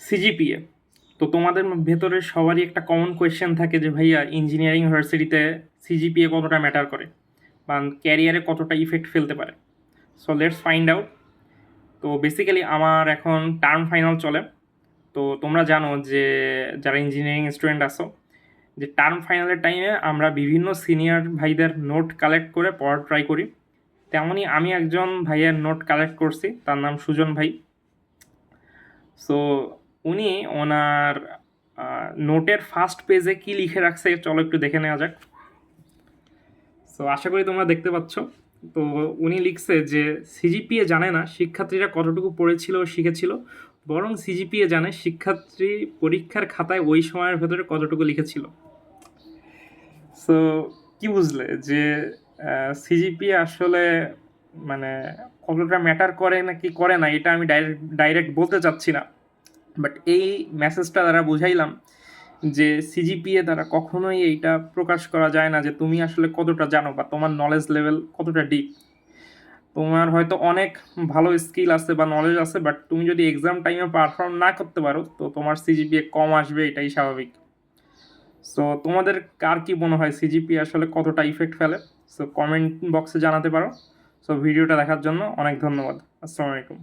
CGPA. তো তোমাদের ভেতরে সবারই একটা কমন কোয়েশ্চেন থাকে যে ভাইয়া ইঞ্জিনিয়ারিং ভার্সিটিতে সিজিপিএ কতটা ম্যাটার করে বা ক্যারিয়ারে কতটা ইফেক্ট ফেলতে পারে। So let's find out. তো বেসিক্যালি আমার এখন টার্ম ফাইনাল চলে। তো তোমরা জানো যে যারা ইঞ্জিনিয়ারিং স্টুডেন্ট আছো যে টার্ম ফাইনালের টাইমে আমরা বিভিন্ন সিনিয়র ভাইদের নোট কালেক্ট করে পড়ার ট্রাই করি। তেমনই আমি একজন ভাইয়ের নোট কালেক্ট করছি, তার নাম সুজন ভাই। সো উনি ওনার নোটের ফার্স্ট পেজে কি লিখে রাখছে চলো একটু দেখে নেওয়া যাক। সো আশা করি তোমরা দেখতে পাচ্ছ। তো উনি লিখছে যে সিজিপিএ জানে না শিক্ষার্থীরা কতটুকু পড়েছিল ও শিখেছিল, বরং সিজিপিএ জানে শিক্ষার্থী পরীক্ষার খাতায় ওই সময়ের ভেতরে কতটুকু লিখেছিল। সো কি বুঝলে যে সিজিপিএ আসলে মানে কতটা ম্যাটার করে নাকি করে না, এটা আমি ডাইরেক্ট বলতে চাচ্ছি না, বাট এই মেসেজটা দ্বারা বুঝাইলাম যে সিজিপিএ দ্বারা কখনোই এইটা প্রকাশ করা যায় না যে তুমি আসলে কতটা জানো বা তোমার নলেজ লেভেল কতটা ডিপ। তোমার হয়তো অনেক ভালো স্কিল আছে বা নলেজ আছে, বাট তুমি যদি এক্সাম টাইমে পারফর্ম না করতে পারো তো তোমার সিজিপিএ কম আসবে, এটাই স্বাভাবিক। সো তোমাদের কার কি মনে হয় সিজিপিএ আসলে কতটা ইফেক্ট ফেলে? সো কমেন্ট বক্সে জানাতে পারো। সো ভিডিওটা দেখার জন্য অনেক ধন্যবাদ। আসসালামু আলাইকুম।